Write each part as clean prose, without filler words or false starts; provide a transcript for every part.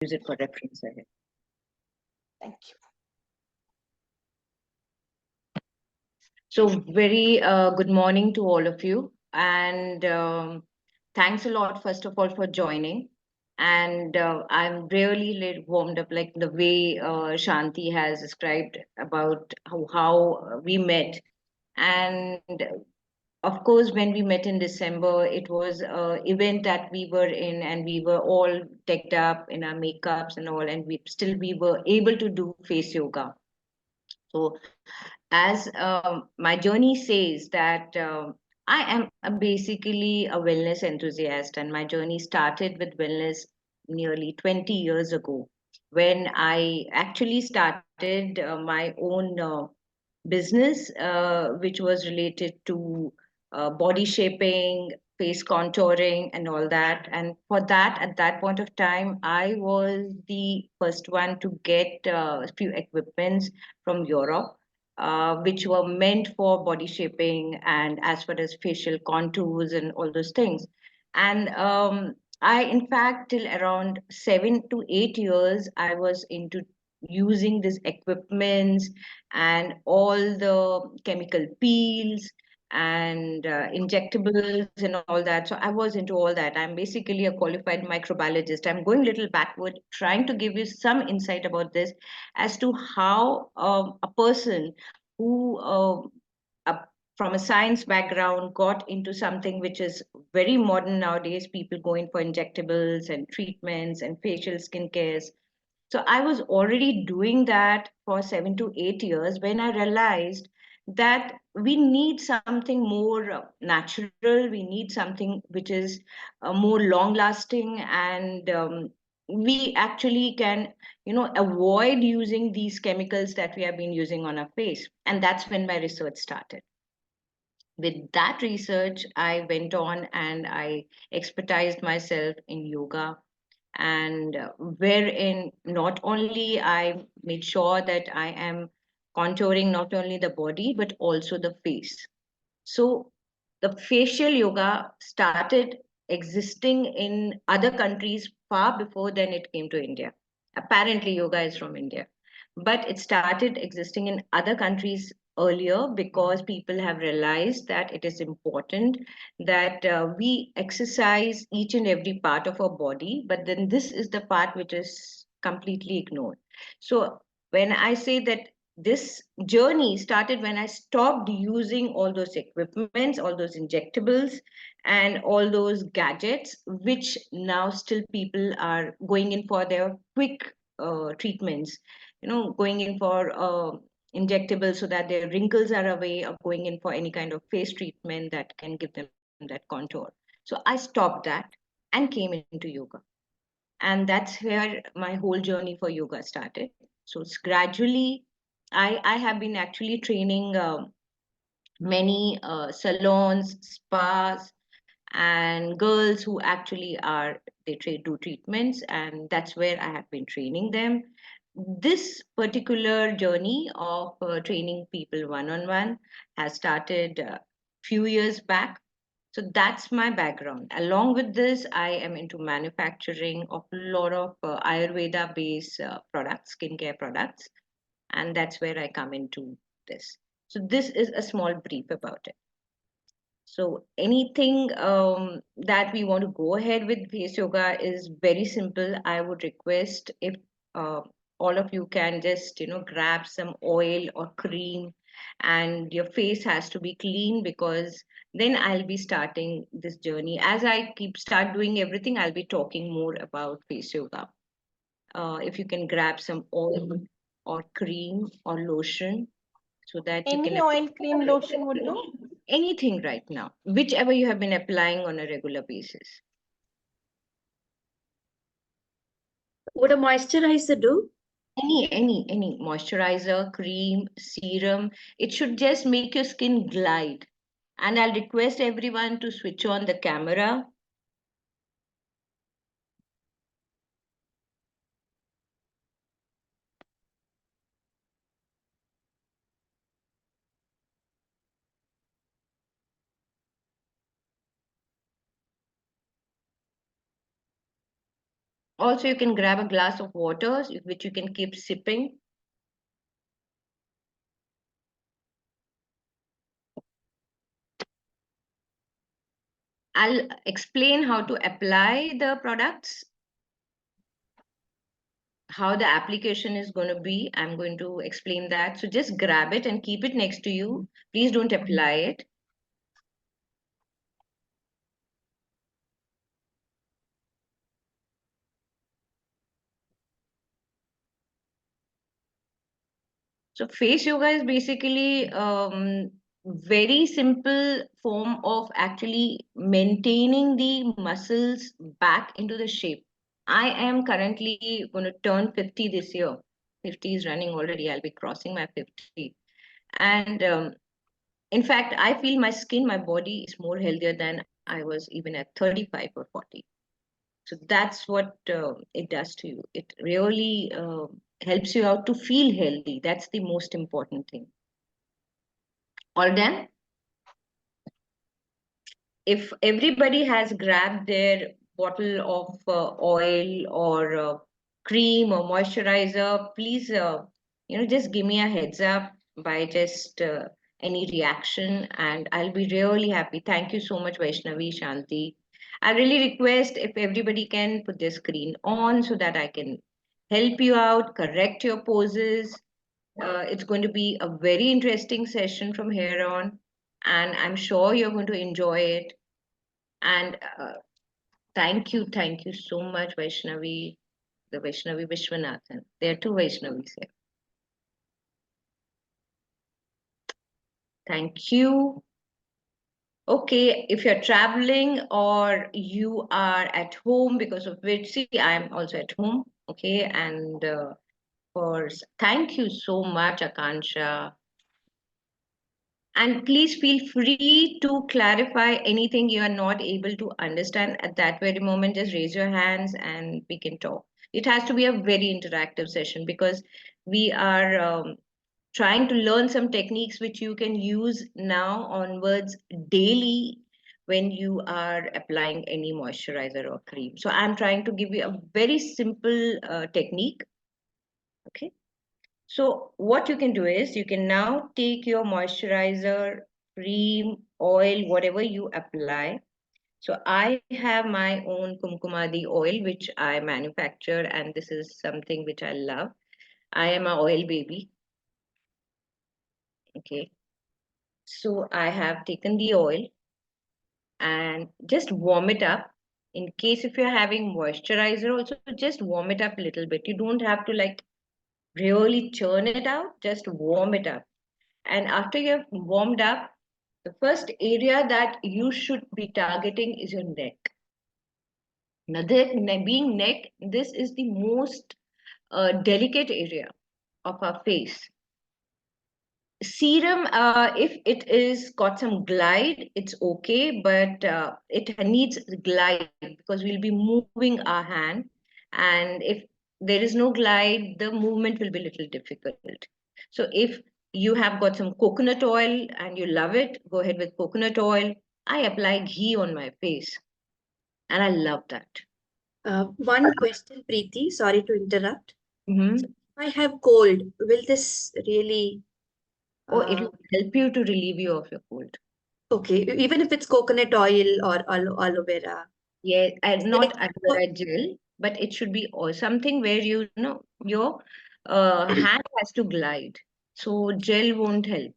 use it for reference ahead. Thank you. So very good morning to all of you. And thanks a lot, first of all, for joining. And I'm really warmed up, like the way Shanti has described about how we met. And of course, when we met in December, it was an event that we were in, and we were all decked up in our makeups and all, and we were able to do face yoga. So, as my journey says that I am basically a wellness enthusiast, and my journey started with wellness nearly 20 years ago when I actually started my own business, which was related to body shaping, face contouring, and all that. And for that, at that point of time, I was the first one to get a few equipments from Europe, which were meant for body shaping and as far as facial contours and all those things. And I, in fact, till around 7 to 8 years, I was into using these equipments and all the chemical peels and injectables and all that. So I was into all that. I'm basically a qualified microbiologist. I'm going a little backward, trying to give you some insight about this as to how a person who uh, from a science background got into something which is very modern nowadays. People going for injectables and treatments and facial skin cares. So I was already doing that for 7 to 8 years when I realized that we need something more natural. We need something which is more long lasting, and we actually can, avoid using these chemicals that we have been using on our face. And that's when my research started. With that research, I went on and I expertised myself in yoga, and wherein not only I made sure that I am contouring not only the body but also the face. So the facial yoga started existing in other countries far before then it came to India. Apparently, yoga is from India, but it started existing in other countries earlier because people have realized that it is important that we exercise each and every part of our body, but then this is the part which is completely ignored. So when I say that this journey started when I stopped using all those equipments, all those injectables, and all those gadgets, which now still people are going in for their quick treatments, going in for injectables so that their wrinkles are away, or going in for any kind of face treatment that can give them that contour. So I stopped that and came into yoga. And that's where my whole journey for yoga started. So it's gradually, I have been actually training many salons, spas, and girls who actually are do treatments, and that's where I have been training them. This particular journey of training people one on one has started a few years back. So that's my background. Along with this, I am into manufacturing of a lot of Ayurveda based products, skincare products, and that's where I come into this. So this is a small brief about it. So anything that we want to go ahead with face yoga is very simple. I would request if uh, all of you can just grab some oil or cream, and your face has to be clean, because then I'll be starting this journey. As I keep start doing everything, I'll be talking more about face yoga. If you can grab some oil or cream or lotion so that you can Any oil, cream, lotion would do. anything right now, whichever you have been applying on a regular basis. Would a moisturizer do? Any moisturizer, cream, serum, it should just make your skin glide. And I'll request everyone to switch on the camera. Also, you can grab a glass of water, which you can keep sipping. I'll explain how to apply the products, how the application is going to be. I'm going to explain that. So just grab it and keep it next to you. Please don't apply it. So face yoga is basically very simple form of actually maintaining the muscles back into the shape. I am currently going to turn 50 this year. 50 is running already. I'll be crossing my 50. And in fact, I feel my skin, my body is more healthier than I was even at 35 or 40. So that's what it does to you. It really helps you out to feel healthy. That's the most important thing. All done? If everybody has grabbed their bottle of oil or cream or moisturizer, please, just give me a heads up by just any reaction, and I'll be really happy. Thank you so much, Vaishnavi, Shanti. I really request if everybody can put their screen on so that I can help you out, correct your poses. It's going to be a very interesting session from here on, and I'm sure you're going to enjoy it. And thank you so much, Vaishnavi, the Vaishnavi Vishwanathan. There are two Vaishnavis here. Thank you. Okay, if you're traveling or you are at home, because of which, see, I'm also at home. Okay, and thank you so much, Akansha. And please feel free to clarify anything you are not able to understand at that very moment. Just raise your hands and we can talk. It has to be a very interactive session because we are trying to learn some techniques which you can use now onwards daily when you are applying any moisturizer or cream. So I'm trying to give you a very simple technique. Okay. So what you can do is you can now take your moisturizer, cream, oil, whatever you apply. So I have my own Kumkumadi oil, which I manufacture, and this is something which I love. I am a oil baby. Okay. So I have taken the oil and just warm it up. In case if you're having moisturizer also, just warm it up a little bit. You don't have to like really churn it out, just warm it up. And after you've warmed up, the first area that you should be targeting is your neck. Now, being neck, this is the most delicate area of our face. Serum, if it is got some glide, it's okay, but it needs glide because we'll be moving our hand. And if there is no glide, the movement will be a little difficult. So if you have got some coconut oil and you love it, go ahead with coconut oil. I apply ghee on my face and I love that. One question, Preeti. Sorry to interrupt. Mm-hmm. So if I have cold, will this really? Or it will help you to relieve you of your cold. Okay, even if it's coconut oil or aloe vera. Yeah, and Is there not any- aloe vera gel, but it should be something where you know your hand has to glide. So gel won't help.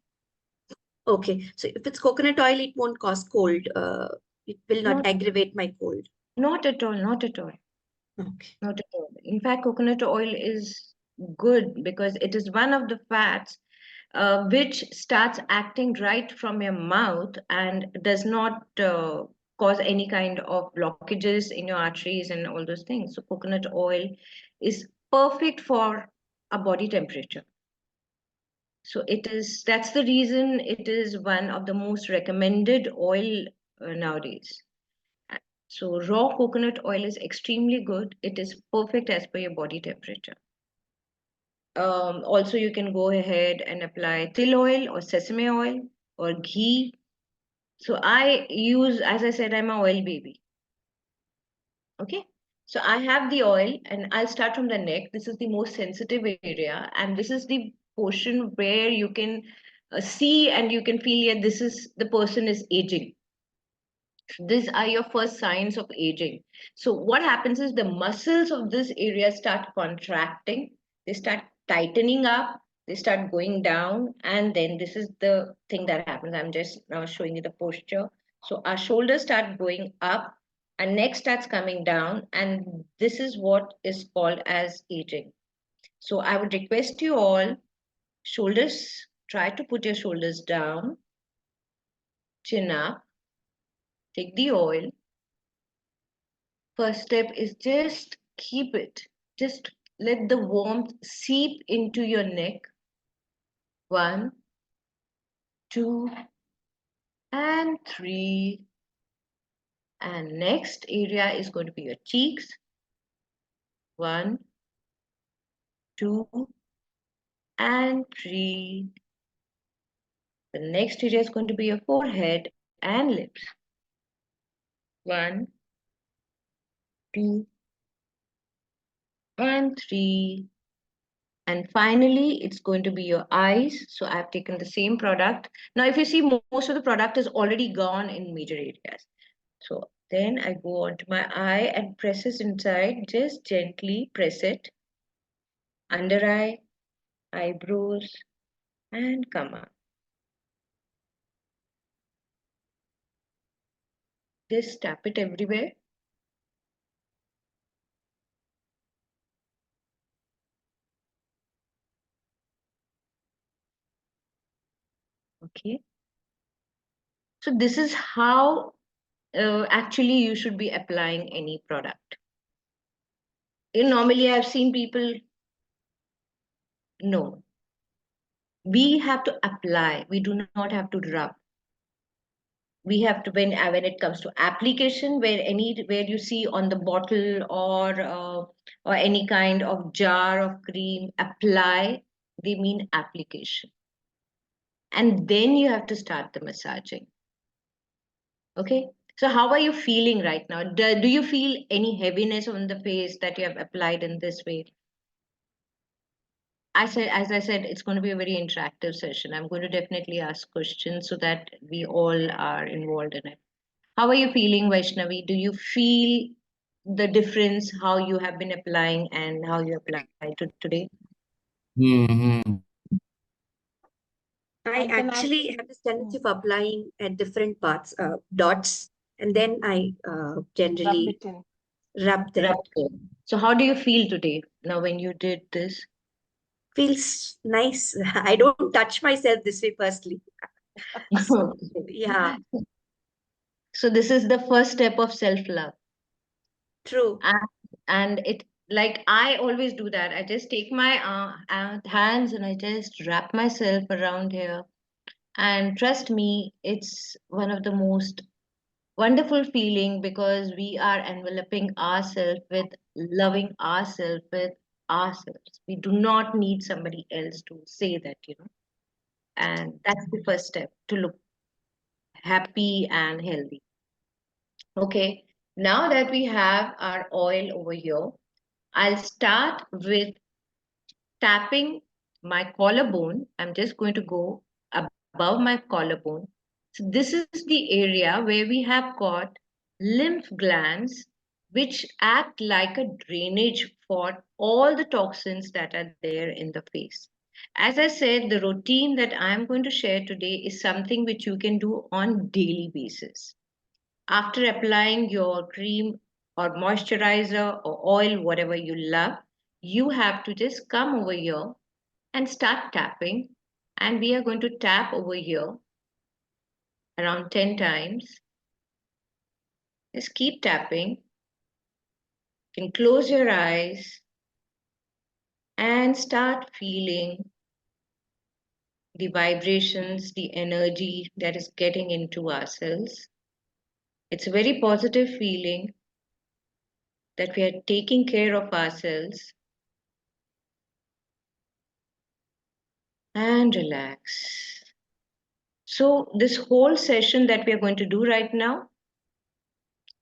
Okay, so if it's coconut oil, it won't cause cold. It will not Not, aggravate my cold. not at all, not at all, Okay. not at all. In fact, coconut oil is good because it is one of the fats which starts acting right from your mouth and does not cause any kind of blockages in your arteries and all those things. So coconut oil is perfect for a body temperature. So that's the reason it is one of the most recommended oil nowadays. So raw coconut oil is extremely good. It is perfect as per your body temperature. Also, you can go ahead and apply til oil or sesame oil or ghee. So I use, as I said, I'm a oil baby. Okay. So I have the oil and I'll start from the neck. This is the most sensitive area, and this is the portion where you can see and you can feel, yeah, this is the person is aging. These are your first signs of aging. So what happens is the muscles of this area start contracting, they start tightening up, they start going down, and then this is the thing that happens. I'm just now showing you the posture. So our shoulders start going up, our neck starts coming down, and this is what is called as aging. So I would request you all, shoulders, try to put your shoulders down, chin up, take the oil. First step is just keep it. Just let the warmth seep into your neck. 1, 2, and 3. And next area is going to be your cheeks. 1, 2, and 3. The next area is going to be your forehead and lips. 1, 2, and 3. And finally, it's going to be your eyes. So I've taken the same product. Now, if you see, most of the product is already gone in major areas. So then I go onto my eye and press it inside. Just gently press it. Under eye, eyebrows, and come up. Just tap it everywhere. Okay. So this is how actually you should be applying any product. Normally I've seen people, no. We have to apply. We do not have to rub. We have to, when it comes to application, where you see on the bottle or any kind of jar of cream, apply, they mean application. And then you have to start the massaging. Okay. So how are you feeling right now? Do you feel any heaviness on the face that you have applied in this way? As I said, it's going to be a very interactive session. I'm going to definitely ask questions so that we all are involved in it. How are you feeling, Vaishnavi? Do you feel the difference how you have been applying and how you apply to today? Mm-hmm. I actually have this tendency of applying at different parts, dots, and then I generally rub them. So how do you feel today now when you did this? Feels nice. I don't touch myself this way personally. So, yeah, So this is the first step of self-love. true. And it, like I always do that. I just take my hands and I just wrap myself around here. And trust me, it's one of the most wonderful feeling because we are enveloping ourselves with loving ourselves with ourselves. We do not need somebody else to say that. And that's the first step to look happy and healthy. Okay, now that we have our oil over here, I'll start with tapping my collarbone. I'm just going to go above my collarbone. So this is the area where we have got lymph glands which act like a drainage for all the toxins that are there in the face. As I said, the routine that I'm going to share today is something which you can do on daily basis. After applying your cream or moisturizer or oil, whatever you love, you have to just come over here and start tapping. And we are going to tap over here around 10 times. Just keep tapping. You can close your eyes and start feeling the vibrations, the energy that is getting into our cells. It's a very positive feeling that we are taking care of ourselves. And relax. So this whole session that we are going to do right now,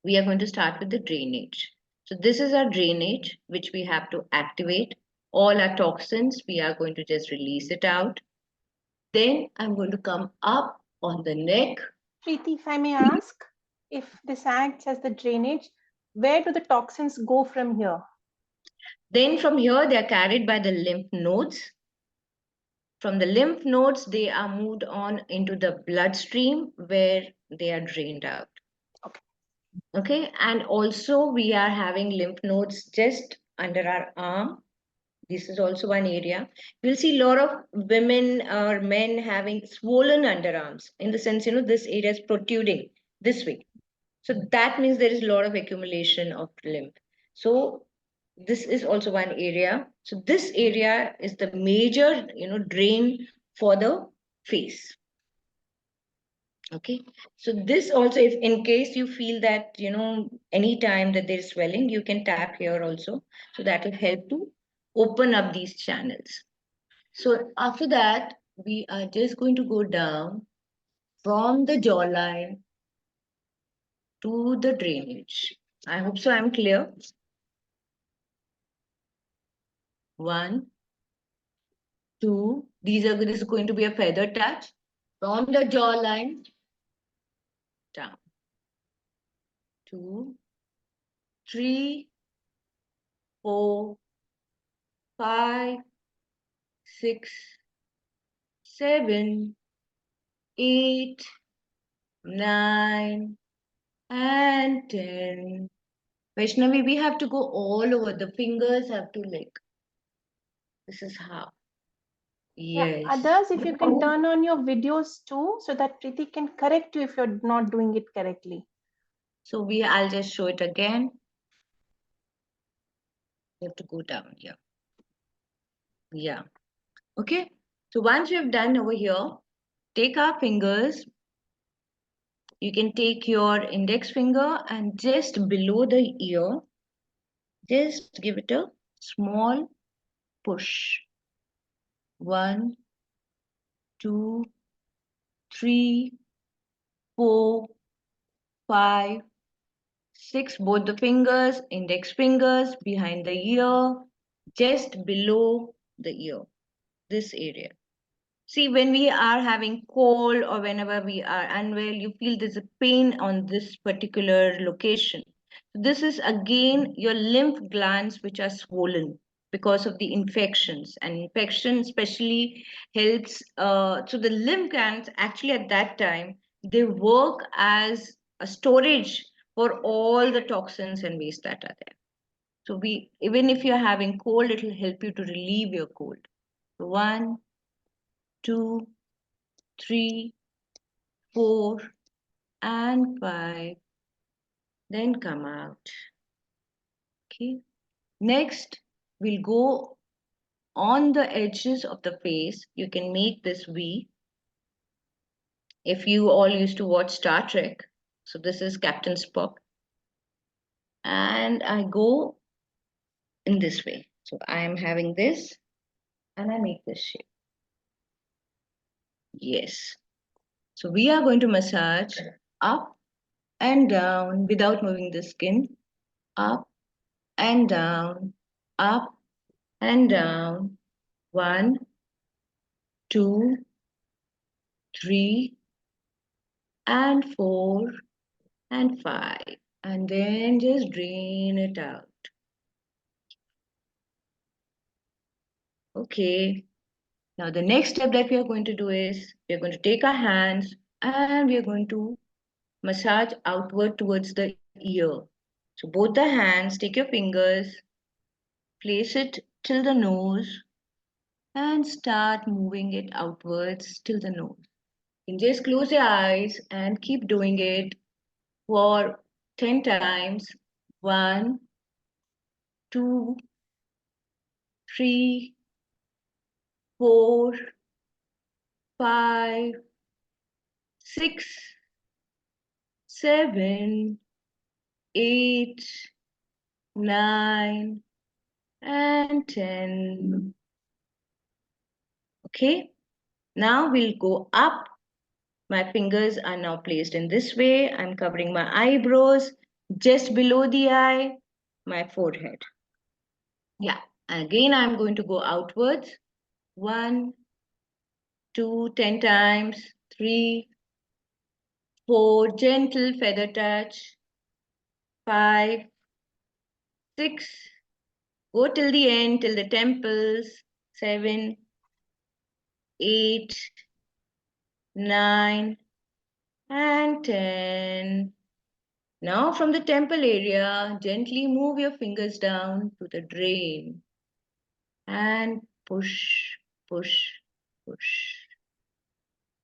we are going to start with the drainage. So this is our drainage, which we have to activate. All our toxins, we are going to just release it out. Then I'm going to come up on the neck. Preeti, if I may ask, if this acts as the drainage, where do the toxins go from here? Then from here, they are carried by the lymph nodes. From the lymph nodes, they are moved on into the bloodstream where they are drained out. Okay. Okay, and also we are having lymph nodes just under our arm. This is also one area. You'll see a lot of women or men having swollen underarms in the sense, this area is protruding this way. So that means there is a lot of accumulation of lymph. So this is also one area. So this area is the major, drain for the face. Okay, so this also, if in case you feel that, anytime that there's swelling, you can tap here also. So that will help to open up these channels. So after that, we are just going to go down from the jawline to the drainage. I hope so I'm clear. 1, 2, this is going to be a feather touch from the jawline down. 2, 3, 4, 5, 6, 7, 8, 9, and 10. Vaishnavi, we have to go all over. The fingers have to this is how. Yes. Yeah, others, if you can turn on your videos too, so that Preeti can correct you if you're not doing it correctly. So I'll just show it again. You have to go down here. Yeah. Okay. So once you've done over here, take our fingers. You can take your index finger and just below the ear, just give it a small push. 1, 2, 3, 4, 5, 6. Both the fingers, index fingers behind the ear, just below the ear, this area. See, when we are having cold or whenever we are unwell, you feel there's a pain on this particular location. This is again your lymph glands which are swollen because of the infections, and infection especially helps. So the lymph glands actually at that time, they work as a storage for all the toxins and waste that are there. So even if you're having cold, it will help you to relieve your cold. 1, 2, 3, 4, and 5. Then come out. Okay. Next, we'll go on the edges of the face. You can make this V. If you all used to watch Star Trek, so this is Captain Spock. And I go in this way. So I am having this and I make this shape. Yes. So we are going to massage up and down without moving the skin. Up and down, up and down. 1, 2, 3, and 4, and 5. And then just drain it out. Okay. Now the next step that we are going to do is we are going to take our hands and we are going to massage outward towards the ear. So both the hands, take your fingers, place it till the nose and start moving it outwards till the nose. You can just close your eyes and keep doing it for 10 times. 1, 2, 3, 4, 5, 6, 7, 8, 9, and 10. Okay, now we'll go up. My fingers are now placed in this way. I'm covering my eyebrows just below the eye. my forehead. Yeah. Again, I'm going to go outwards. 1, 2, 10 times. 3, 4, gentle feather touch. 5, 6, go till the end, till the temples. 7, 8, 9, and 10. Now from the temple area, gently move your fingers down to the drain and push, push, push.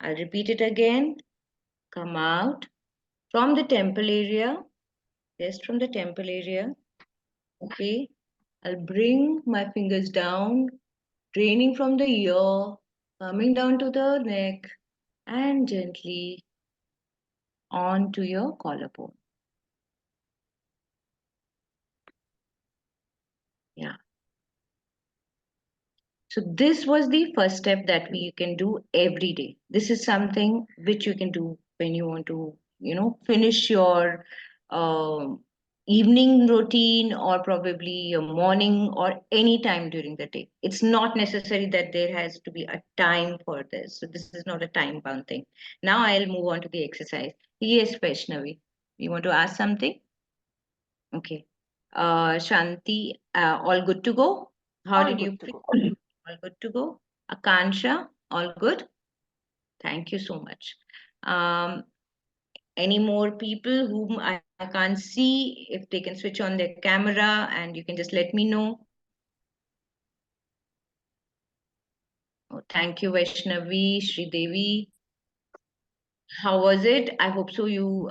I'll repeat it again. Come out from the temple area, just from the temple area. Okay. I'll bring my fingers down, draining from the ear, coming down to the neck, and gently onto your collarbone. Yeah. So this was the first step that we can do every day. This is something which you can do when you want to, finish your evening routine or probably your morning or any time during the day. It's not necessary that there has to be a time for this. So this is not a time bound thing. Now I'll move on to the exercise. Yes, Vaishnavi, you want to ask something? Okay. Shanti, all good to go? How All did good you to feel? go. All good to go. Akansha, all good? Thank you so much. Um, any more people whom I can't see, if they can switch on their camera and you can just let me know. Oh, thank you, Vaishnavi, Devi. How was it? I hope so you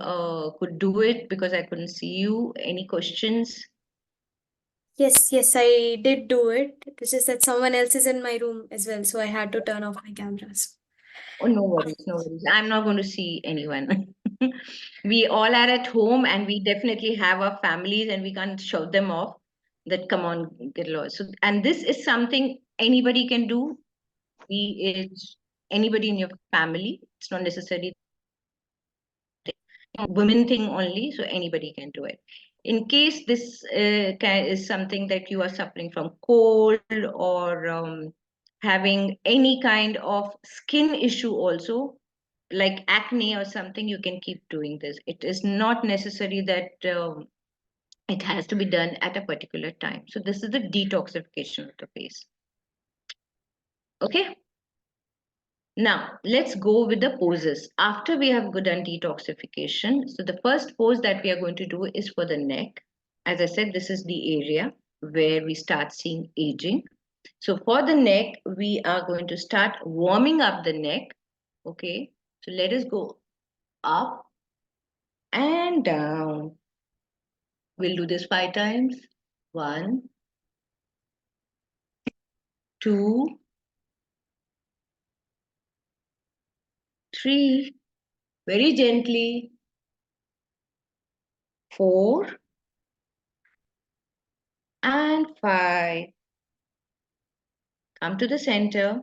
could do it because I couldn't see you. Any questions? Yes, I did do it. It was just that someone else is in my room as well, so I had to turn off my cameras. Oh, no worries, no worries. I'm not going to see anyone. We all are at home and we definitely have our families and we can't show them off that come on, get lost. So, and this is something anybody can do, be it anybody in your family. It's not necessarily a women thing only, so anybody can do it. In case this is something that you are suffering from cold or having any kind of skin issue also, like acne or something, you can keep doing this. It is not necessary that it has to be done at a particular time. So this is the detoxification of the face. Okay. Now, let's go with the poses. After we have done detoxification, so the first pose that we are going to do is for the neck. As I said, this is the area where we start seeing aging. So for the neck, we are going to start warming up the neck. Okay, so let us go up and down. We'll do this 5 times. 1, 2, 3, very gently. 4 and 5. Come to the center.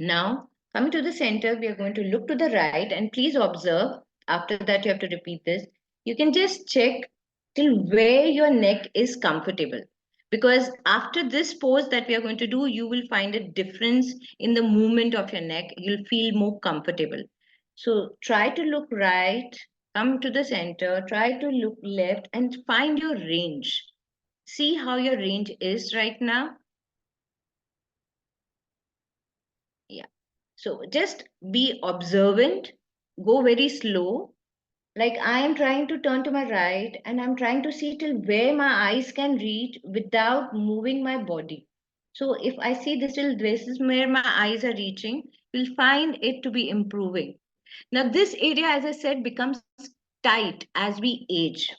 Now, coming to the center, we are going to look to the right and please observe. After that, you have to repeat this. You can just check till where your neck is comfortable. Because after this pose that we are going to do, you will find a difference in the movement of your neck. You'll feel more comfortable. So try to look right, come to the center, try to look left and find your range. See how your range is right now. Yeah. So just be observant, go very slow. Like I am trying to turn to my right and I'm trying to see till where my eyes can reach without moving my body. So if I see this is where my eyes are reaching, you'll find it to be improving. Now this area, as I said, becomes tight as we age.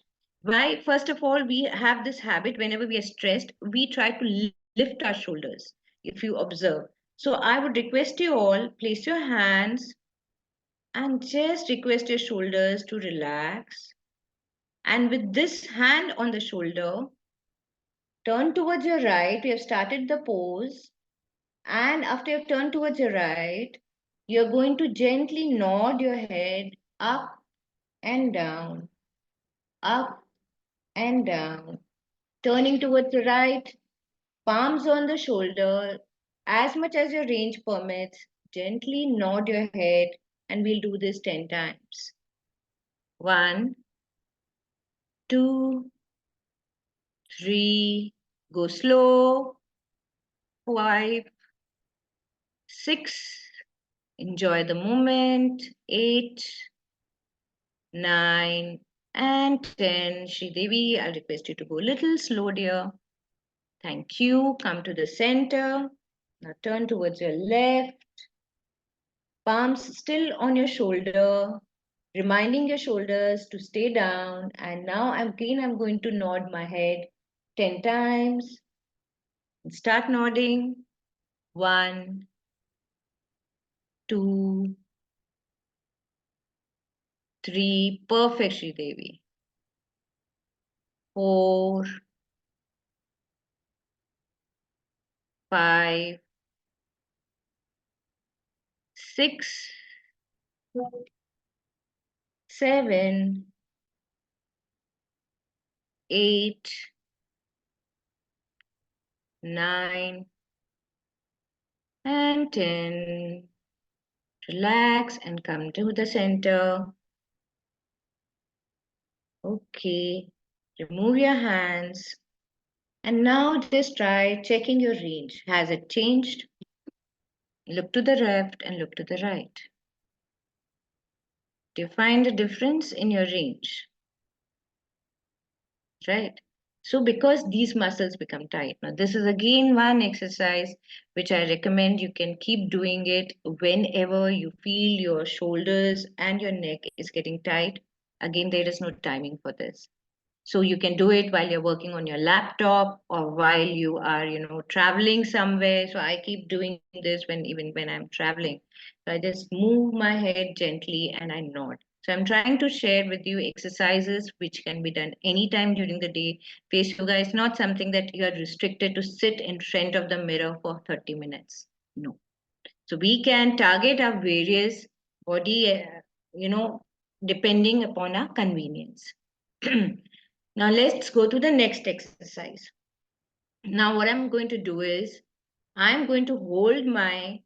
Why? First of all, we have this habit whenever we are stressed, we try to lift our shoulders, if you observe. So I would request you all, place your hands and just request your shoulders to relax. And with this hand on the shoulder, turn towards your right. We have started the pose. And after you've turned towards your right, you're going to gently nod your head up and down, up and down. Turning towards the right, palms on the shoulder, as much as your range permits. Gently nod your head, and we'll do this 10 times. 1, 2, 3, go slow. 5, 6, enjoy the moment. 8, 9, and 10. Devi, I'll request you to go a little slow, dear. Thank you. Come to the center. Now turn towards your left. Palms still on your shoulder, reminding your shoulders to stay down. And now I'm going to nod my head 10 times. Start nodding. 1, 2, 3. Perfect, Devi. 4, 5, 6, 7, 8, 9, and 10. Relax and come to the center. Okay. Remove your hands. And now just try checking your range. Has it changed? Look to the left and look to the right. Do you find a difference in your range? Right? So because these muscles become tight. Now this is again one exercise which I recommend you can keep doing it whenever you feel your shoulders and your neck is getting tight. Again, there is no timing for this. So you can do it while you're working on your laptop or while you are, traveling somewhere. So I keep doing this even when I'm traveling. So I just move my head gently and I nod. So I'm trying to share with you exercises which can be done anytime during the day. Face yoga is not something that you are restricted to sit in front of the mirror for 30 minutes. No. So we can target our various body, depending upon our convenience. Now let's go to the next exercise. Now what I'm going to do is I'm going to hold my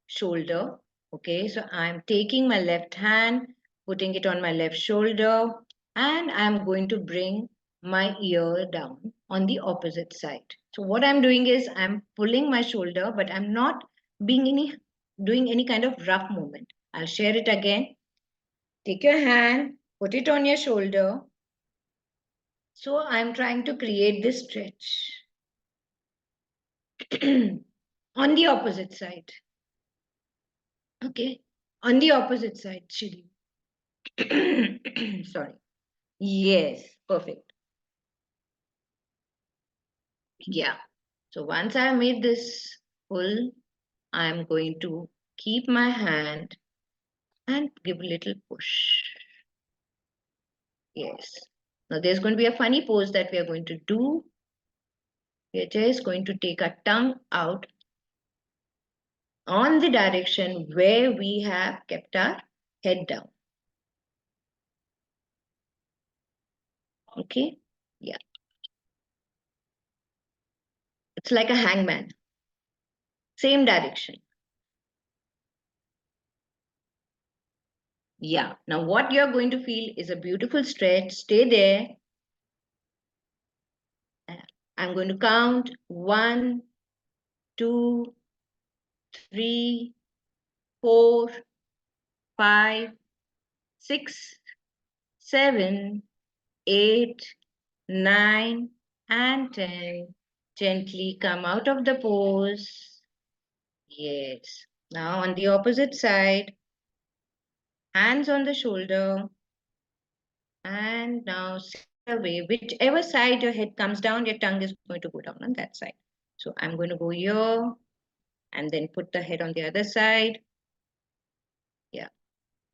shoulder. Okay, so I'm taking my left hand, putting it on my left shoulder, and I'm going to bring my ear down on the opposite side. So what I'm doing is I'm pulling my shoulder, but I'm not doing any kind of rough movement. I'll share it again. Take your hand, put it on your shoulder. So I'm trying to create this stretch on the opposite side. Okay, on the opposite side, Shri. Sorry. Yes, perfect. Yeah. So once I made this pull, I'm going to keep my hand and give a little push. Yes. Now there's going to be a funny pose that we are going to do. We're just going to take our tongue out on the direction where we have kept our head down. Okay? Yeah. It's like a hangman. Same direction. Yeah. Now what you're going to feel is a beautiful stretch. Stay there. I'm going to count 1, 2, 3, 4, 5, 6, 7, 8, 9, and 10. Gently come out of the pose. Yes. Now on the opposite side, hands on the shoulder. And now same way, whichever side your head comes down, your tongue is going to go down on that side. So I'm going to go here and then put the head on the other side. Yeah.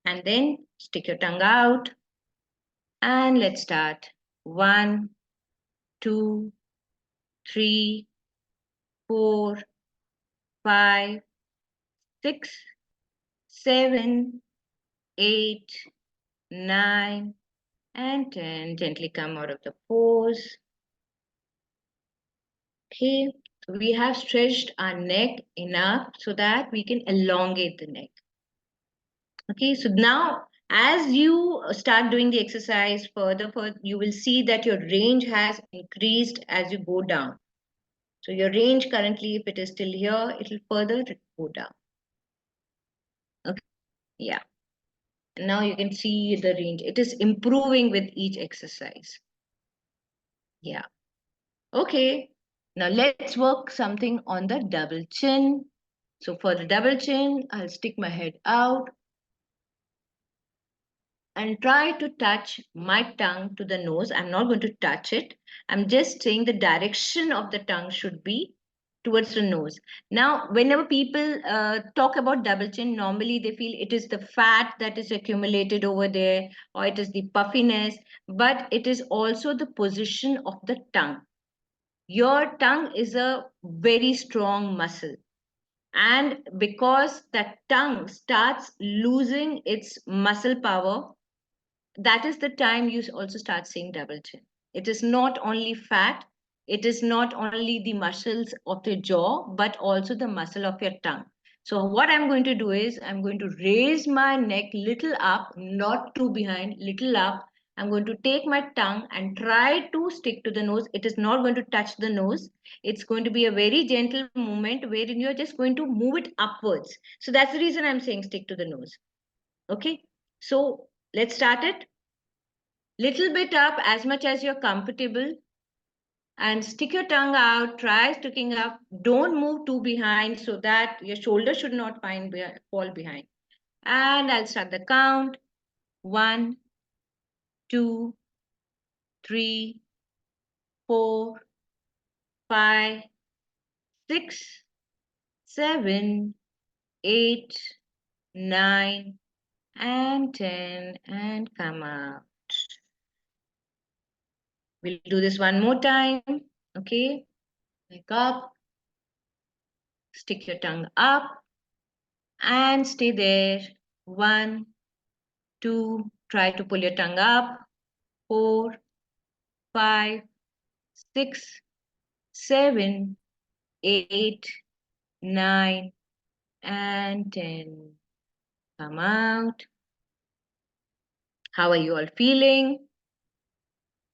And then stick your tongue out. And let's start. 1, 2, 3, 4, 5, 6, 7, 8, 9, and 10. Gently come out of the pose. Okay, so we have stretched our neck enough so that we can elongate the neck. Okay, so now as you start doing the exercise further, you will see that your range has increased as you go down. So your range currently, if it is still here, it will further go down. Okay, yeah. And now you can see the range. It is improving with each exercise. Yeah. Okay. Now let's work something on the double chin. So for the double chin, I'll stick my head out and try to touch my tongue to the nose. I'm not going to touch it. I'm just saying the direction of the tongue should be towards the nose. Now, whenever people talk about double chin, normally they feel it is the fat that is accumulated over there, or it is the puffiness, but it is also the position of the tongue. Your tongue is a very strong muscle. And because that tongue starts losing its muscle power, that is the time you also start seeing double chin. It is not only fat, it is not only the muscles of the jaw, but also the muscle of your tongue. So what I'm going to do is I'm going to raise my neck little up, not too behind, little up. I'm going to take my tongue and try to stick to the nose. It is not going to touch the nose. It's going to be a very gentle movement wherein you're just going to move it upwards. So that's the reason I'm saying stick to the nose. Okay, so let's start it. Little bit up as much as you're comfortable, and stick your tongue out. Try sticking up. Don't move too behind so that your shoulder should not fall behind. And I'll start the count. 1, 2, 3, 4, 5, 6, 7, 8, 9, and 10, and come out. We'll do this one more time. Okay, wake up, stick your tongue up, and stay there. 1, 2, try to pull your tongue up. 4, 5, 6, 7, 8, 9, and 10. Come out. How are you all feeling?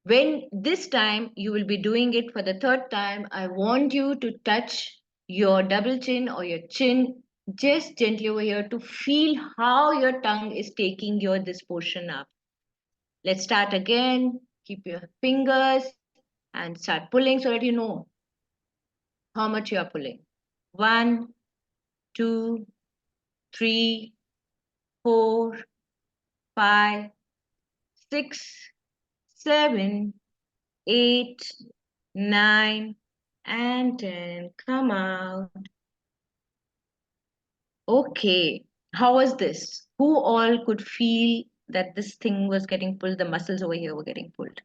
When this time you will be doing it for the third time, I want you to touch your double chin or your chin just gently over here to feel how your tongue is taking this portion up. Let's start again. Keep your fingers and start pulling so that you know how much you are pulling. 1, 2, 3, 4, 5, 6, 7, 8, 9, and 10. Come out. Okay. How was this? Who all could feel that this thing was getting pulled? The muscles over here were getting pulled.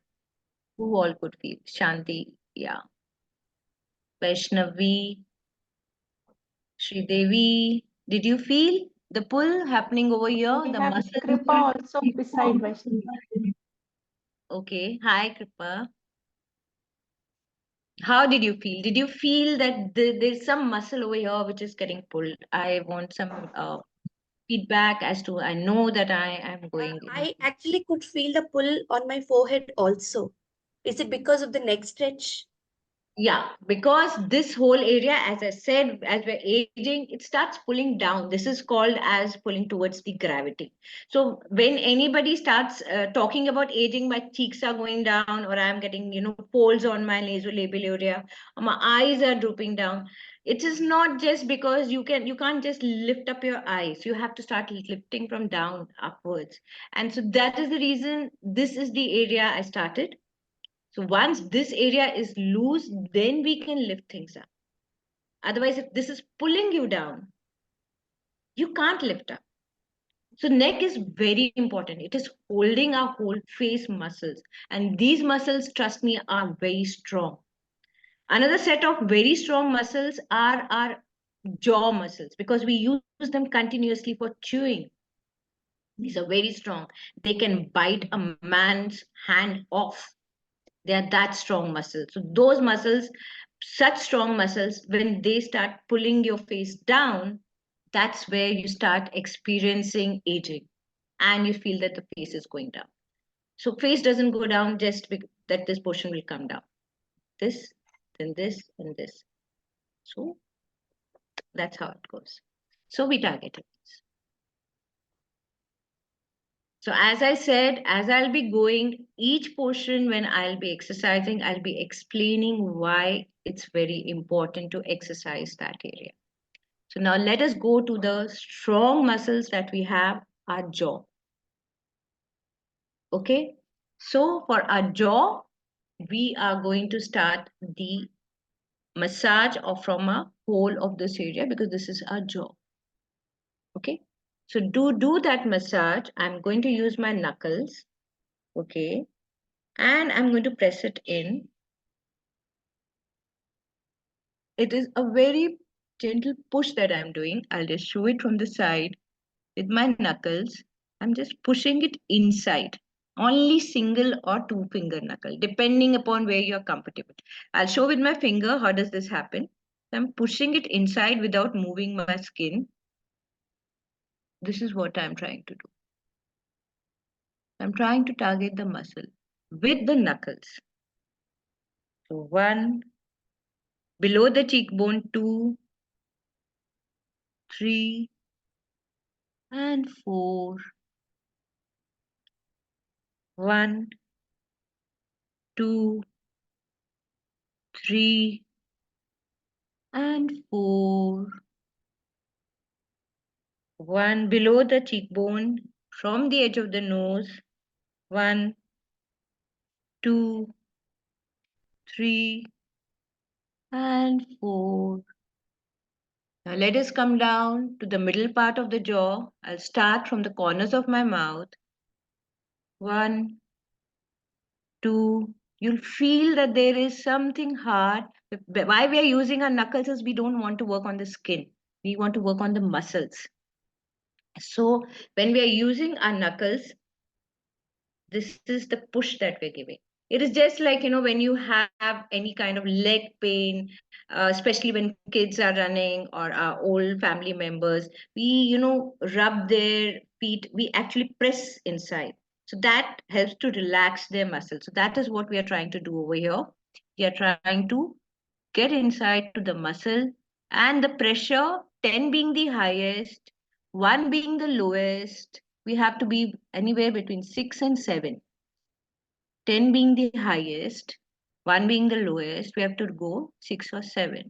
Who all could feel? Shanti, yeah. Vaishnavi, Devi, did you feel the pull happening over here? We The have muscle. Kripa also beside Vaishnavi. Okay. Hi, Kripa. How did you feel? Did you feel that there's some muscle over here which is getting pulled? I want some feedback as to I know that I am going. I actually could feel the pull on my forehead also. Is it because of the neck stretch? Yeah, because this whole area, as I said, as we're aging, it starts pulling down. This is called as pulling towards the gravity. So when anybody starts talking about aging, my cheeks are going down, or I'm getting, folds on my nasolabial area, or my eyes are drooping down. It is not just because you can't just lift up your eyes. You have to start lifting from down upwards. And so that is the reason this is the area I started. So once this area is loose, then we can lift things up. Otherwise, if this is pulling you down, you can't lift up. So neck is very important. It is holding our whole face muscles. And these muscles, trust me, are very strong. Another set of very strong muscles are our jaw muscles because we use them continuously for chewing. These are very strong. They can bite a man's hand off. They are that strong muscles. So those muscles such strong muscles, when they start pulling your face down, that's where you start experiencing aging and you feel that the face is going down. So face doesn't go down just that this portion will come down. This, then this, and this. So that's how it goes. So we targeted this. So as I said, as I'll be going each portion, when I'll be exercising, I'll be explaining why it's very important to exercise that area. So now let us go to the strong muscles that we have, our jaw. Okay. So for our jaw, we are going to start the massage of from a whole of this area because this is our jaw. Okay. So do that massage. I'm going to use my knuckles. Okay. And I'm going to press it in. It is a very gentle push that I'm doing. I'll just show it from the side with my knuckles. I'm just pushing it inside. Only single or two finger knuckle, depending upon where you're comfortable. I'll show with my finger how does this happen. I'm pushing it inside without moving my skin. This is what I'm trying to do. I'm trying to target the muscle with the knuckles. So 1, below the cheekbone, 2, 3, and 4. 1, 2, 3, and 4. 1 below the cheekbone from the edge of the nose. 1, 2, 3, and 4. Now let us come down to the middle part of the jaw. I'll start from the corners of my mouth. 1, 2. You'll feel that there is something hard. Why we are using our knuckles is we don't want to work on the skin. We want to work on the muscles. So when we are using our knuckles, this is the push that we're giving. It is just like, when you have any kind of leg pain, especially when kids are running or our old family members, we, rub their feet, we actually press inside. So that helps to relax their muscles. So that is what we are trying to do over here. We are trying to get inside to the muscle and the pressure, 10 being the highest, 1 being the lowest. We have to be anywhere between 6 and 7. 10 being the highest, 1 being the lowest, we have to go 6 or 7.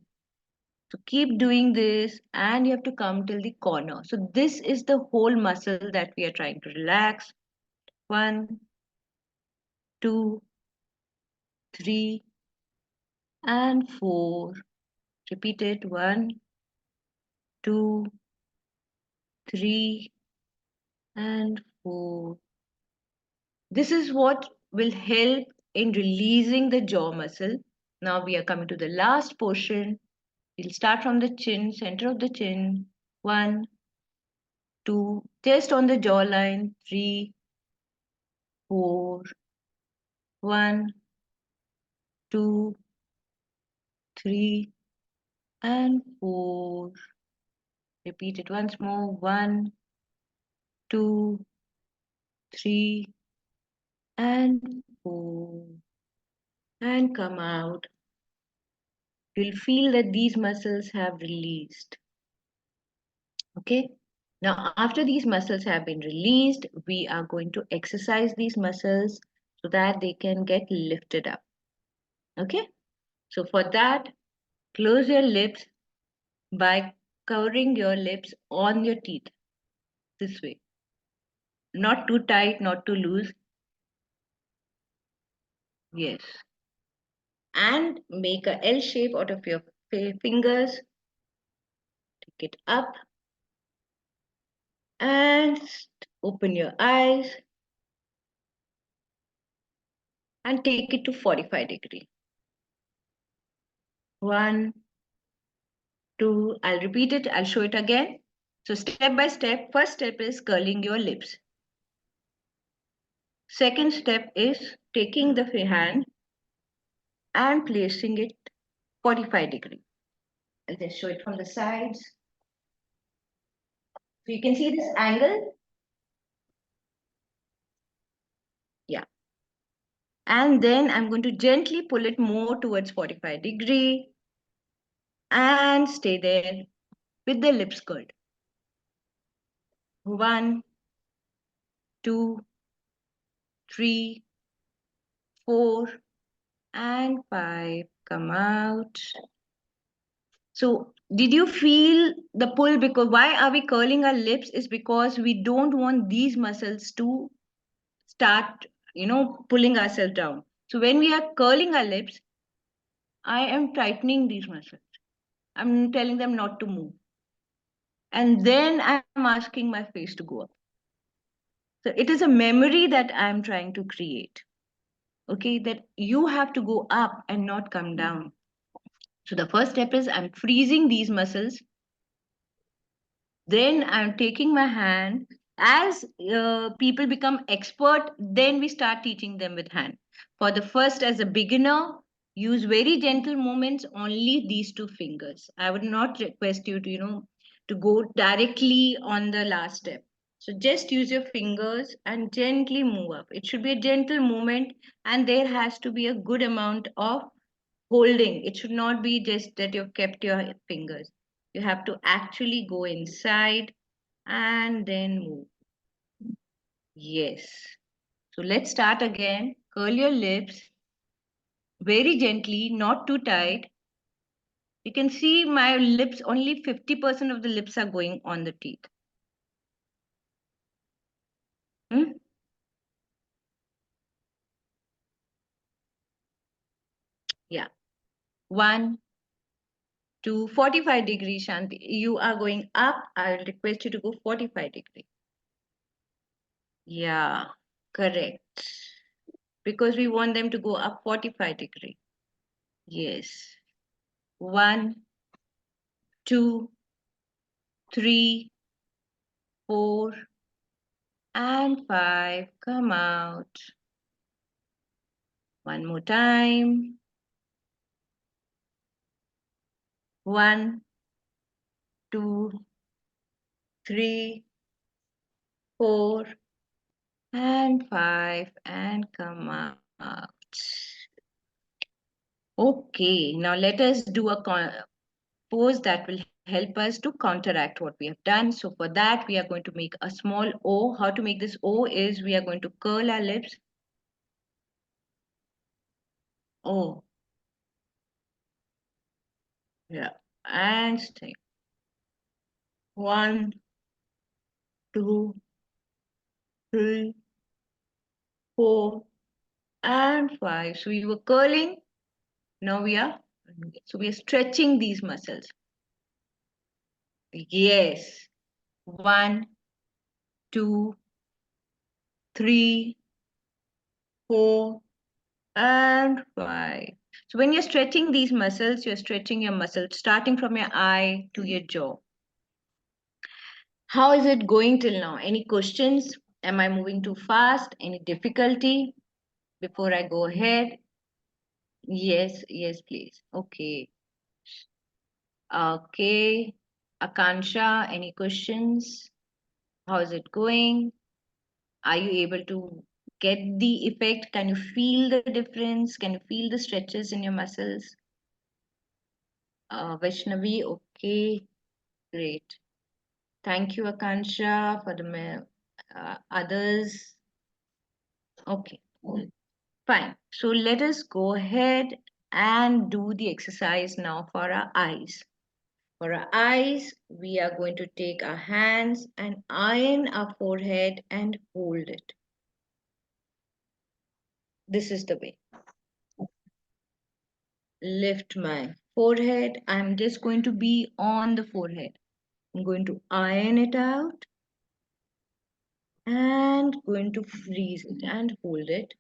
So keep doing this and you have to come till the corner. So this is the whole muscle that we are trying to relax. 1, 2, 3, and 4. Repeat it. 1, 2, 3, and 4. This is what will help in releasing the jaw muscle. Now we are coming to the last portion. We'll start from the chin, center of the chin. 1, 2, just on the jawline. 3, 4. 1, 2, 3, and 4. Repeat it once more. 1, 2, 3, and 4. And come out. You'll feel that these muscles have released. Okay. Now, after these muscles have been released, we are going to exercise these muscles so that they can get lifted up. Okay. So for that, close your lips by covering your lips on your teeth this way. Not too tight, not too loose. Yes. And make a L shape out of your fingers. Take it up. And open your eyes. And take it to 45 degrees. 1, 2, I'll repeat it, I'll show it again. So step by step, first step is curling your lips. Second step is taking the hand and placing it 45 degree. I'll just show it from the sides. So you can see this angle. Yeah. And then I'm going to gently pull it more towards 45 degree and stay there with the lips curled. 1, 2, 3, 4, and 5. Come out. So did you feel the pull? Because why are we curling our lips is because we don't want these muscles to start, pulling ourselves down. So when we are curling our lips, I am tightening these muscles. I'm telling them not to move. And then I'm asking my face to go up. So it is a memory that I'm trying to create. Okay, that you have to go up and not come down. So the first step is I'm freezing these muscles. Then I'm taking my hand. As people become expert, then we start teaching them with hand. For the first, as a beginner, use very gentle movements, only these 2 fingers. I would not request you to go directly on the last step. So just use your fingers and gently move up. It should be a gentle movement, and there has to be a good amount of holding. It should not be just that you've kept your fingers. You have to actually go inside and then move. Yes. So let's start again. Curl your lips very gently, not too tight. You can see my lips, only 50% of the lips are going on the teeth. Hmm? Yeah. 1, 2, 45 degrees, Shanti. You are going up. I will request you to go 45 degrees. Yeah, correct. Because we want them to go up 45 degree. Yes. 1, 2, 3, 4, and 5. Come out. One more time. 1, 2, 3, 4, and 5, and come out. Okay, now let us do a pose that will help us to counteract what we have done. So for that, we are going to make a small O. How to make this O is we are going to curl our lips. O. Yeah. And stay. 1, 2, 3, 4, and 5. So we were curling. Now we are stretching these muscles. Yes. 1, 2, 3, 4, and 5. So when you're stretching these muscles, you're stretching your muscles starting from your eye to your jaw. How is it going till now? Any questions? Am I moving too fast? Any difficulty? Before I go ahead? Yes, yes, please. Okay. Okay. Akansha, any questions? How is it going? Are you able to get the effect? Can you feel the difference? Can you feel the stretches in your muscles? Vaishnavi, okay, great. Thank you, Akansha, for the others. Okay, fine. So let us go ahead and do the exercise now for our eyes. For our eyes, we are going to take our hands and iron our forehead and hold it. This is the way. Lift my forehead. I'm just going to be on the forehead. I'm going to iron it out and going to freeze it and hold it.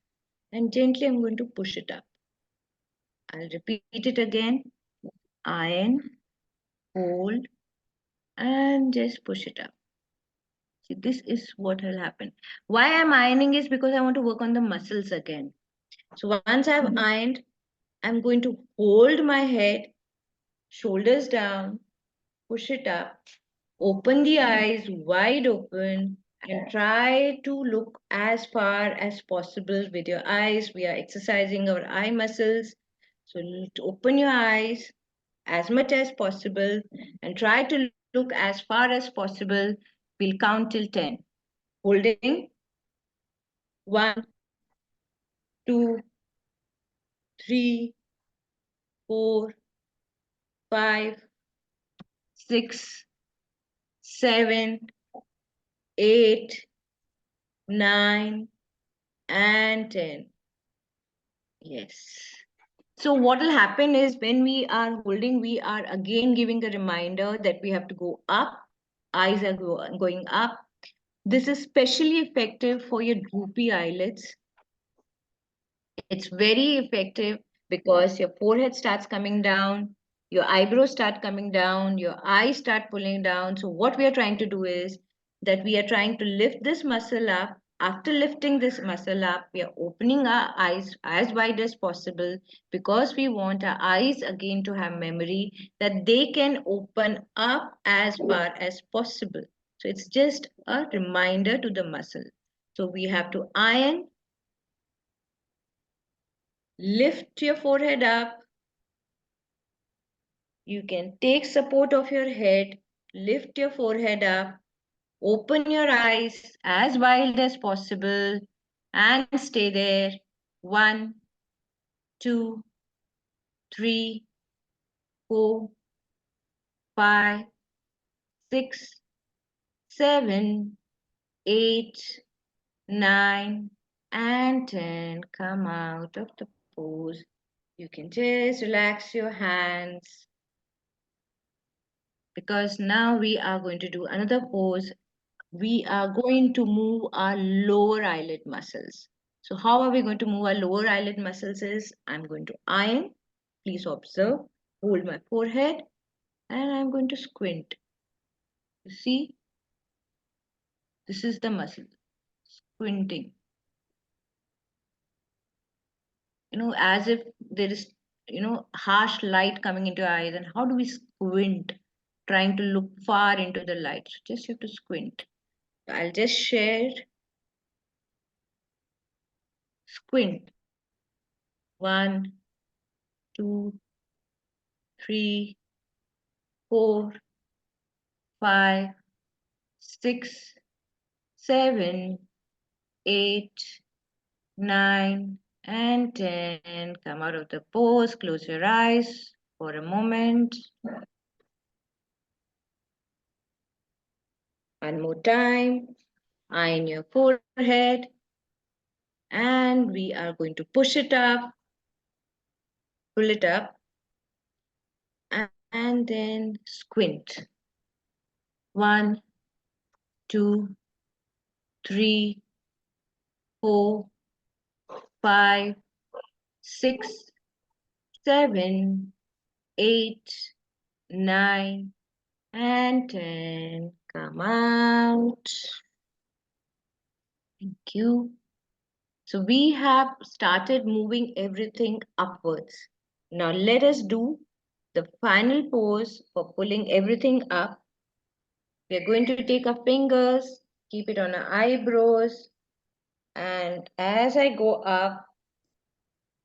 And gently I'm going to push it up. I'll repeat it again. Iron, hold, and just push it up. See, this is what will happen. Why I'm ironing is because I want to work on the muscles again. So once I've ironed, I'm going to hold my head, shoulders down, push it up, open the eyes wide open, and try to look as far as possible with your eyes. We are exercising our eye muscles. So open your eyes as much as possible and try to look as far as possible. We'll count till 10. Holding 1, 2, 3, 4, 5, 6, 7, 8, 9, and 10. Yes. So what will happen is when we are holding, we are again giving a reminder that we have to go up. Eyes are going up. This is especially effective for your droopy eyelids. It's very effective because your forehead starts coming down, your eyebrows start coming down, your eyes start pulling down. So what we are trying to do is that we are trying to lift this muscle up. After lifting this muscle up, we are opening our eyes as wide as possible because we want our eyes again to have memory that they can open up as far as possible. So it's just a reminder to the muscle. So we have to iron. Lift your forehead up. You can take support of your head. Lift your forehead up. Open your eyes as wide as possible and stay there. 1, 2, 3, 4, 5, 6, 7, 8, 9, and 10. Come out of the pose. You can just relax your hands. Because now we are going to do another pose. We are going to move our lower eyelid muscles. So how are we going to move our lower eyelid muscles is, I'm going to iron. Please observe, hold my forehead, and I'm going to squint. You see, this is the muscle, squinting. As if there is, harsh light coming into your eyes. And how do we squint? Trying to look far into the light. So just you have to squint. I'll just share. Squint. 1, 2, 3, 4, 5, 6, 7, 8, 9, and 10. Come out of the pose. Close your eyes for a moment. One more time. Iron your forehead. And we are going to push it up. Pull it up. And then squint. 1, 2, 3, 4, 5, 6, 7, 8, 9, and 10. Come out. Thank you. So we have started moving everything upwards. Now let us do the final pose for pulling everything up. We are going to take our fingers, keep it on our eyebrows, and as I go up,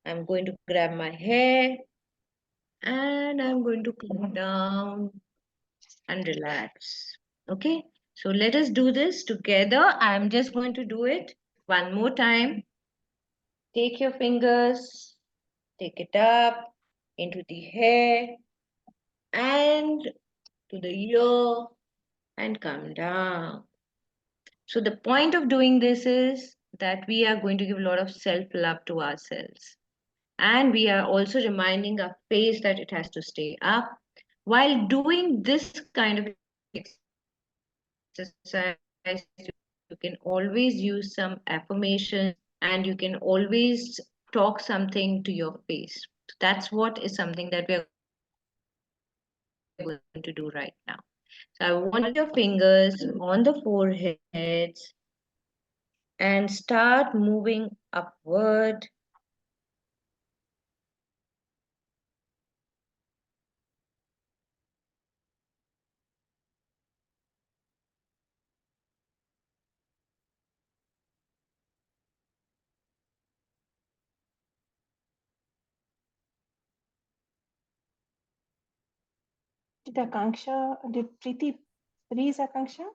I'm going to grab my hair and I'm going to come down and relax. Okay, so let us do this together. I'm just going to do it one more time. Take your fingers, take it up into the hair and to the ear and come down. So the point of doing this is that we are going to give a lot of self-love to ourselves. And we are also reminding our face that it has to stay up. While doing this kind of exercise, you can always use some affirmations and you can always talk something to your face. That's what is something that we are going to do right now. So I want you to hold your fingers on the foreheads and start moving upward Did Preeti freeze Akanksha?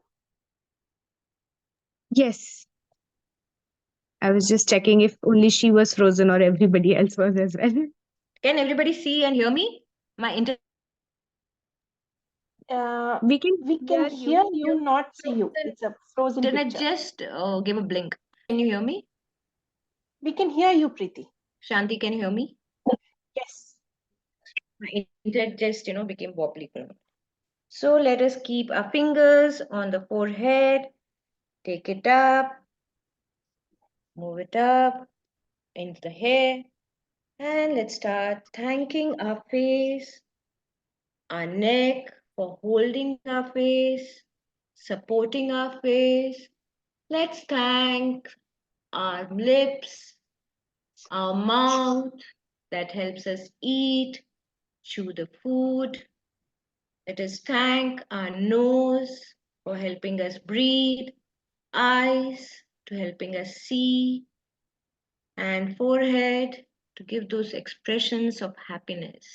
Yes. I was just checking if only she was frozen or everybody else was as well. Can everybody see and hear me? My internet We can hear you, not see you. It's a frozen picture. just gave a blink. Can you hear me? We can hear you, Preeti. Shanti, can you hear me? Yes. My internet just, became wobbly for a minute. So let us keep our fingers on the forehead, take it up, move it up into the hair, and let's start thanking our face, our neck for holding our face, supporting our face. Let's thank our lips, our mouth that helps us eat, chew the food. Let us thank our nose for helping us breathe, eyes to helping us see, and forehead to give those expressions of happiness.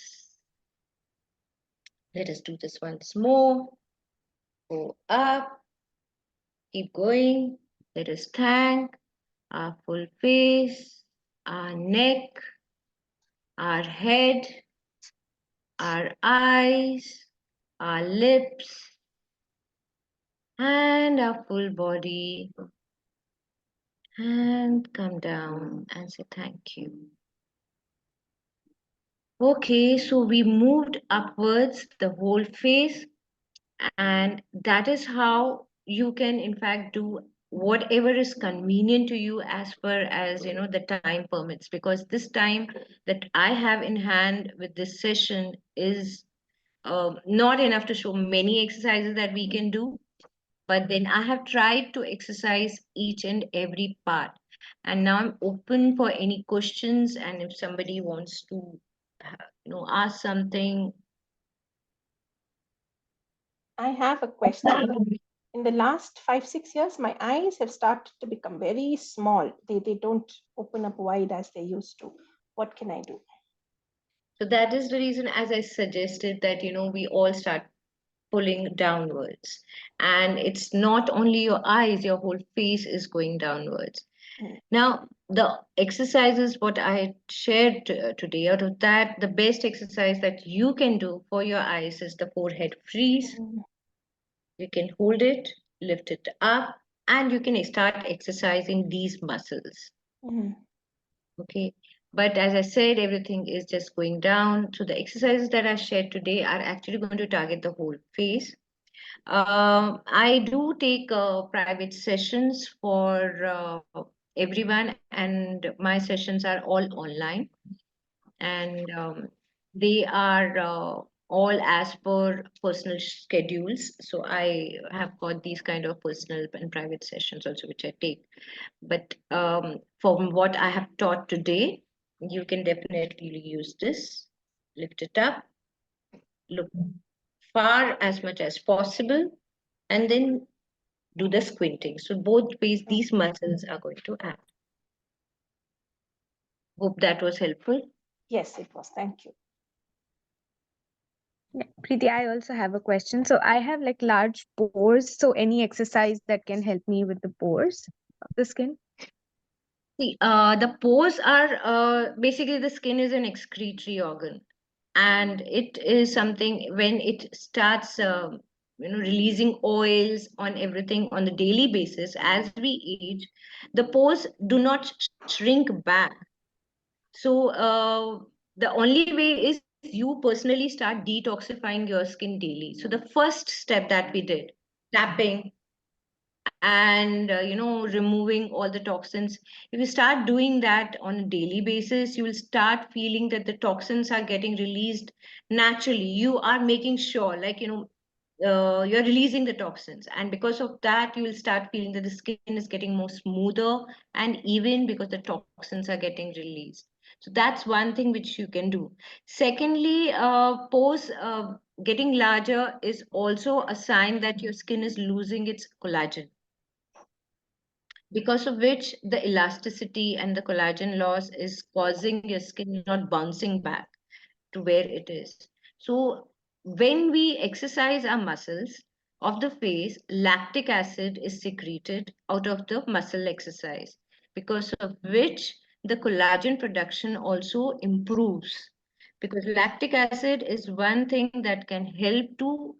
Let us do this once more. Go up, keep going. Let us thank our full face, our neck, our head, our eyes, our lips, and our full body. And come down and say thank you. Okay, so we moved upwards the whole face, and that is how you can in fact do whatever is convenient to you as far as the time permits, because this time that I have in hand with this session is not enough to show many exercises that we can do, but then I have tried to exercise each and every part, and now I'm open for any questions, and if somebody wants to ask something. I have a question. In the last 5-6 years, my eyes have started to become very small. They don't open up wide as they used to. What can I do? So that is the reason, as I suggested, that we all start pulling downwards, and it's not only your eyes, your whole face is going downwards. Now the exercises what I shared today, out of that, the best exercise that you can do for your eyes is the forehead freeze. You can hold it, lift it up, and you can start exercising these muscles. Okay, but as I said, everything is just going down. So the exercises that I shared today are actually going to target the whole face. I do take private sessions for everyone, and my sessions are all online, and they are all as per personal schedules. So I have got these kind of personal and private sessions also, which I take. But from what I have taught today, you can definitely use this. Lift it up, look far as much as possible, and then do the squinting. So both ways, these muscles are going to act. Hope that was helpful. Yes, it was. Thank you. Preeti, I also have a question. So I have like large pores. So any exercise that can help me with the pores of the skin? See, the pores are basically, the skin is an excretory organ, and it is something when it starts releasing oils on everything on the daily basis. As we age, the pores do not shrink back. So the only way is you personally start detoxifying your skin daily. So the first step that we did, tapping and removing all the toxins. If you start doing that on a daily basis, you will start feeling that the toxins are getting released naturally. You are making sure, like you're releasing the toxins, and because of that you will start feeling that the skin is getting more smoother and even, because the toxins are getting released. So that's one thing which you can do. Secondly, pores getting larger is also a sign that your skin is losing its collagen, because of which the elasticity and the collagen loss is causing your skin not bouncing back to where it is. So when we exercise our muscles of the face, lactic acid is secreted out of the muscle exercise, because of which the collagen production also improves. Because lactic acid is one thing that can help to,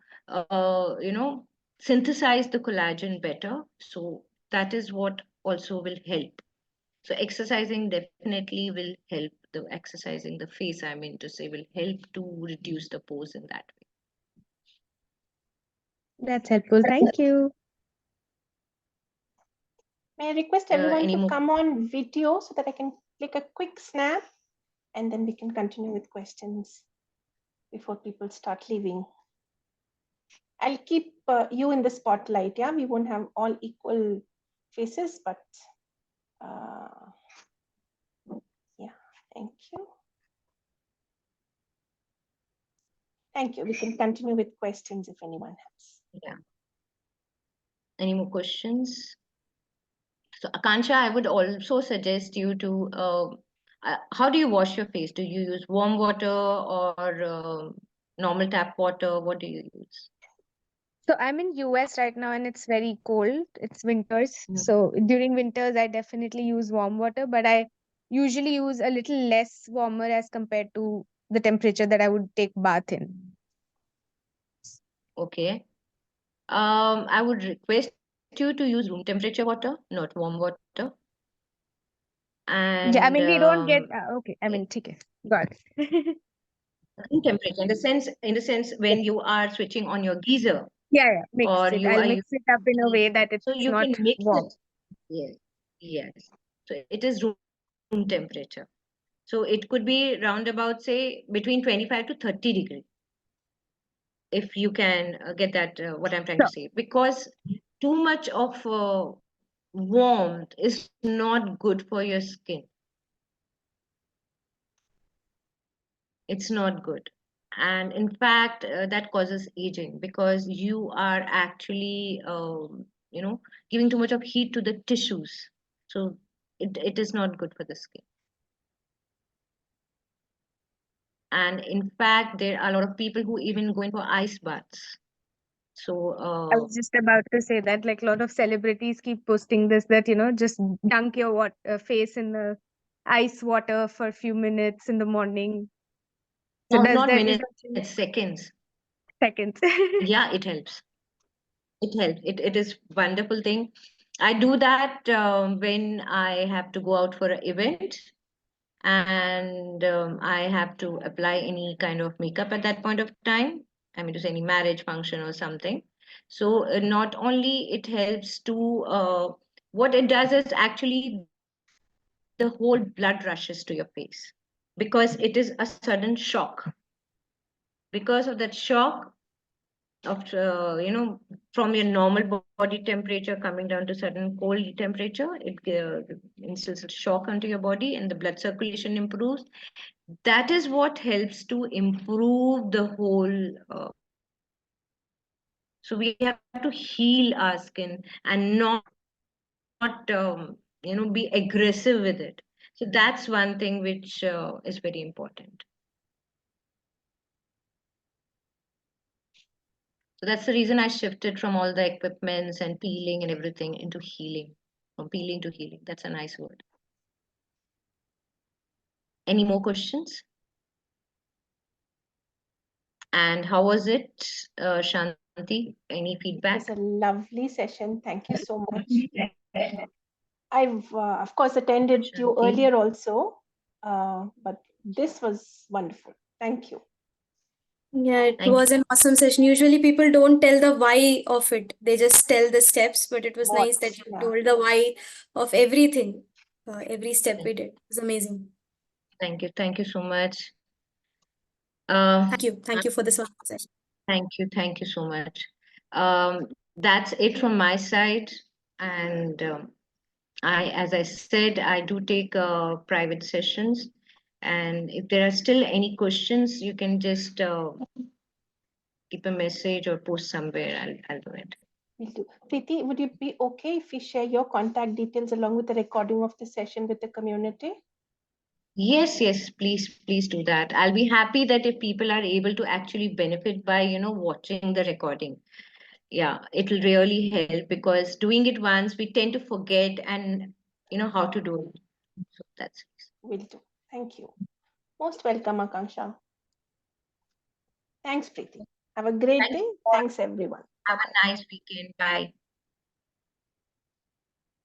synthesize the collagen better. So that is what also will help. So exercising definitely will help. The exercising the face, I mean to say, will help to reduce the pores in that way. That's helpful. Thank you. May I request everyone Any to more? come on video so that I can click a quick snap and then we can continue with questions before people start leaving. I'll keep you in the spotlight. Yeah, we won't have all equal faces, but yeah, thank you. Thank you. We can continue with questions if anyone has. Yeah. Any more questions? So Akansha, I would also suggest you to, how do you wash your face? Do you use warm water or normal tap water? What do you use? So I'm in US right now and it's very cold. It's winters. Mhm. So during winters, I definitely use warm water, but I usually use a little less warmer as compared to the temperature that I would take bath in. Okay. I would request you to use room temperature water, not warm water. Yeah, I And mean, we don't get, okay, I mean, okay, got it. room temperature, in the sense when you are switching on your geyser, Yeah, mix or it. you I'll are mix it up in a way that so it's you not can mix warm. it. Yes, yes. So it is room temperature. So it could be round about, say, between 25 to 30 degrees, if you can get that, what I'm trying to So, say. Because too much of warmth is not good for your skin. It's not good. And in fact, that causes aging, because you are actually, giving too much of heat to the tissues. So it is not good for the skin. And in fact, there are a lot of people who even go in for ice baths. So, I was just about to say that, like, a lot of celebrities keep posting this, that, just dunk your face in the ice water for a few minutes in the morning. So does not that minutes, essentially seconds. seconds? Yeah, it helps. It helps. It is wonderful thing. I do that when I have to go out for an event, and I have to apply any kind of makeup at that point of time. I mean, to say any marriage function or something. So not only it helps to, what it does is actually the whole blood rushes to your face, because it is a sudden shock. Because of that shock of, from your normal body temperature coming down to sudden cold temperature, it instills a shock onto your body, and the blood circulation improves. That is what helps to improve the whole. So we have to heal our skin and not, be aggressive with it. So that's one thing which is very important. So that's the reason I shifted from all the equipments and peeling and everything into healing. From peeling to healing. That's a nice word. Any more questions? And how was it, Shanti? Any feedback? It was a lovely session. Thank you so much. I've, of course, attended you Shanti? earlier also, but this was wonderful. Thank you. Yeah, it Thank was an awesome session. Usually people don't tell the why of it. They just tell the steps, but it was What? nice that you Yeah. told the why of everything. Every step we did. It was amazing. Thank you. Thank you so much. Thank you. Thank you for this wonderful session. Thank you. Thank you so much. That's it from my side. And as I said, I do take private sessions. And if there are still any questions, you can just keep a message or post somewhere. I'll do it. Will do. Preeti, would it be okay if we share your contact details along with the recording of the session with the community? Yes, please do that. I'll be happy that if people are able to actually benefit by, watching the recording. Yeah, it'll really help because doing it once, we tend to forget and how to do it. So that's Will do. Thank you. Most welcome, Akanksha. Thanks, Preeti. Have a great Thank day. you all. Thanks, everyone. Have Bye-bye. a nice weekend. Bye.